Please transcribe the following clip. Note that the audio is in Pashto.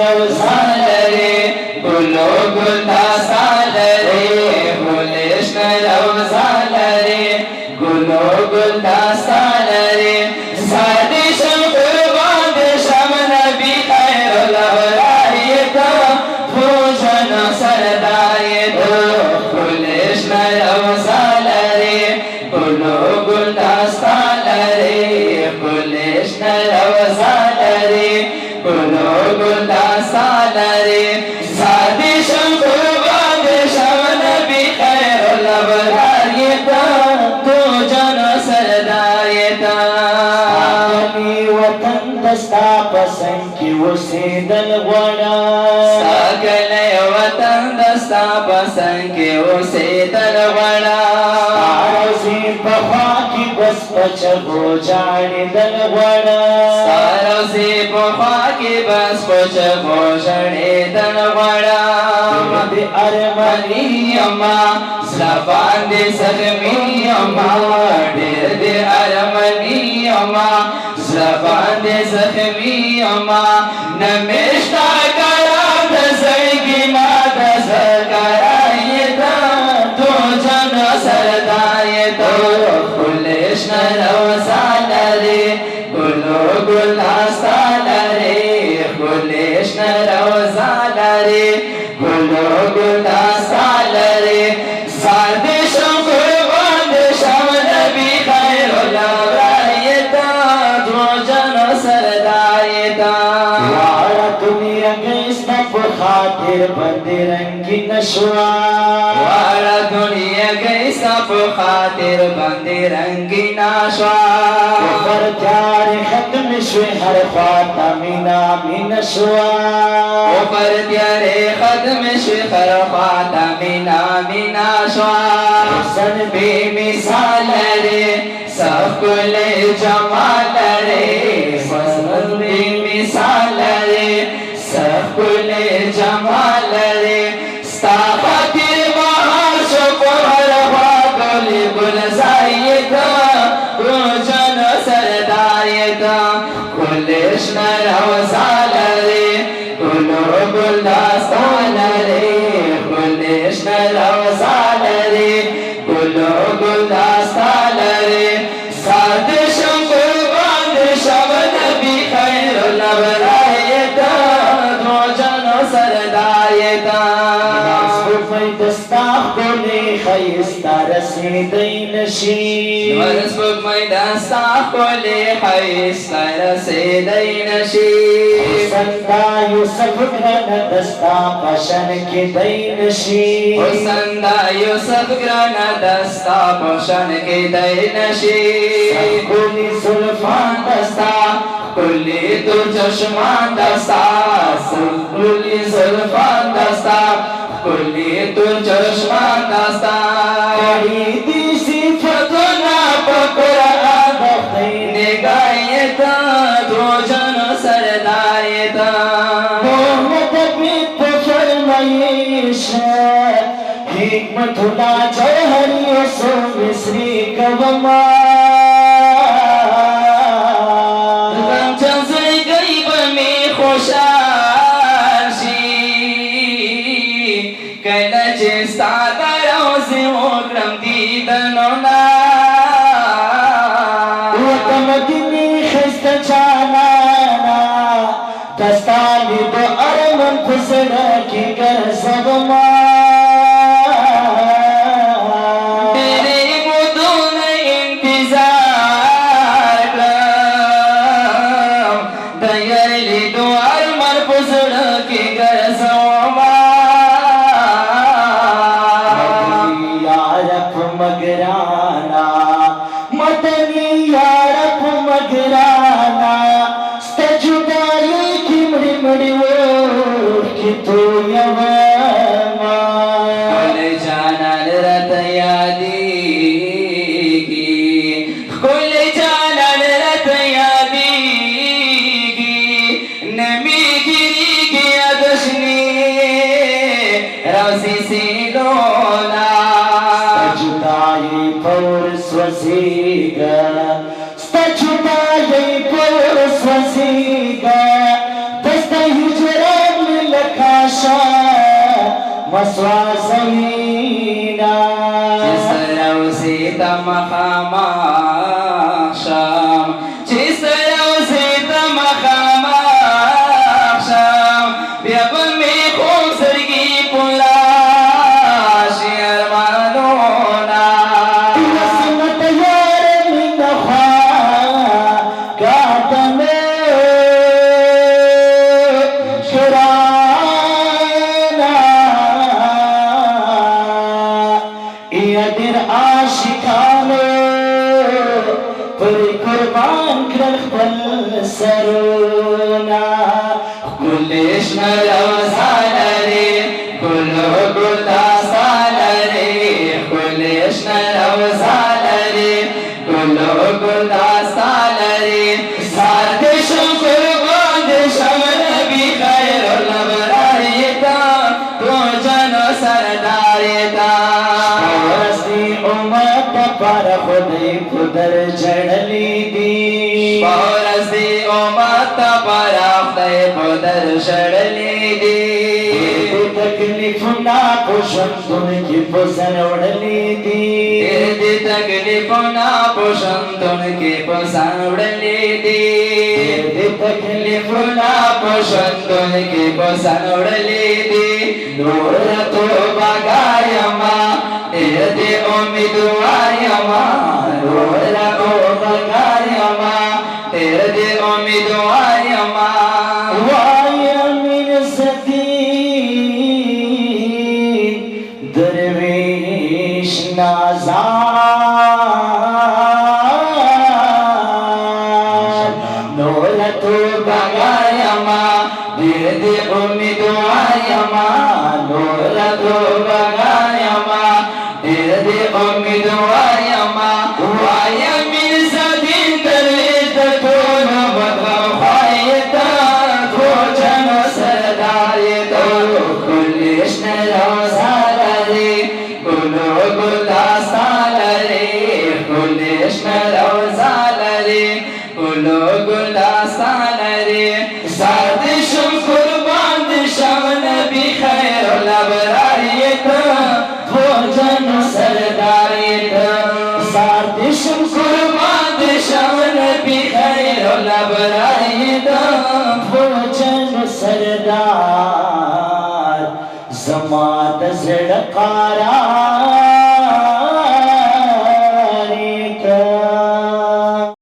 روزا لري ګلو ګل داستان لري ګلشن روزا لري ګلو ګل داستان لري سادي شم قربان دې شم نبی خیر الابرار ته پوجن سردار ته ګلشن روزا لري ګلو ګل داستان لري ګلشن روزا لري ګلو ګل داستان لري سادي شم قربان دې شم نبی خیر الابرار ته پوجن سردار ته وطن دستا پسند کی اوسېدل غواړم ساګلې وطن دستا پسند کی اوسېدل غواړم روزي په خوا کې بس پچغو جاړېدل غواړم روزي په خوا کې بس پچغو جاړېدل غواړم دې ارماني یما زلفان دې زخمي یما ډېر دې ارماني یما زلفان دې زخمي یما نمشتا کرام د زړګي ما د زکرایتا تو جن سردایتا ګلشن روزا لري ګلو ګل داستان لري ګلشن روزا لري ګلو ګل داستان لري ساده شم قربان دې شم نبی خیر الابرار ته تو جن سردایتا واړه دنیا کې ستا په خاطر باندې رنگین شوا واړه دنیا کې ستا په خاطر باندې رنگین شوا پر تیار ختم شوي هر خواته مینا مینا شوا پر تیارې ختم شوي هر خواته مینا مینا شوا حسن بے مثال لري سب کل جمال لري حسن بے مثال لري سب کل جمال لري ستا خاطر بهار شو په هر خوا ګل ګل زایدا روزن سردایدا ګلشن روزا لري ګلو ګل داستان لري ګلشن روزا لري ګلو ګل داستان لري ساده شم قربان دې شم نبی خیر الابرار ته دو جن سردایتا سپوږمۍ دستا ښکلې ښایسته رسېدی نشي سپوږمۍ دستا ښکلې ښایسته رسېدی نشي حسن دا یوسف ګرانه دستا په شان کېدی نشي حسن دا یوسف ګرانه دستا په شان کېدی نشي ښکلي زلفان دستا ښکلي تو چشمان دستا ښکلي زلفان دستا ښکلي تو چشمان دستا کړي دي صفتونه په قرآن د خدای نگایتا دو جن سردایتا محمد بیت په فرمایش حکمت الله جوهر یوسف مصری کوما غم چنزای گیب می خوشاشی کله چې ستا د روزې وکړم دیدنونه وته مدینه ښایسته جانانا دستا مې د ارمان په زړه کې ګرځوما تیرې مودونه انتظار کړم د یار لیدو ارمان په زړه کې ګرځوما یارب مگرانا مدنی یارب مگرانا ستا جدائی کی مڑی مڑی وور کی تو یواما کل جانان رت یادیږي کل جانان رت یادیږي نمی ګریږي ادشنی روزي سیلونا جدائی پور سوزیگا ستا جدائی پور سوزیگا دستا ہجرہ راشا مسوا زینا چسرو سیتا مخاما شام چسرو سیتا مخاما شام بیا بمی خوب سرگی پلا شیر مانونا رسمت یار من خواہ کاتم شرانا ایدر عاشقانو پر قربان کرخ بل سرونا کلش نرو سالری کلو گلتا سالری کلش نرو سالری کلو گلتا سالری سار دشم قربان دشم نبی خیر الابراریتا تو جنو سرداریتا رسی امت پر خودی قدر جڑلی دی پورسی امت پرافتے پدر شڑلی دی تکلیف نا پوشندن کی پسن اڑلی دی دی تکلیف نا پوشندن کی پسن اڑلی دی تکلیف نا پوشندن کی پسن اڑلی دی نور تو بگایما دی امیدوارما نور تو بگایما دی امیدوارما وای امین سدین درویش نازان نولتو بگایما دی امیدوارما نولتو بگایما دی امیدوارما وایا من سدین درویش دکونو بدغم خواهیتا تو جنو سرداریتا کلش نرو سالری کلو گلتا سالری کلش نرو سالری کلو گلتا سالری سادشم قربان دشم نبی خیر الابراریتا تو جنو سرداریتا سردشم قربان دشم نبی خیر الابراریتا فوجن سردار زما د زړه قرار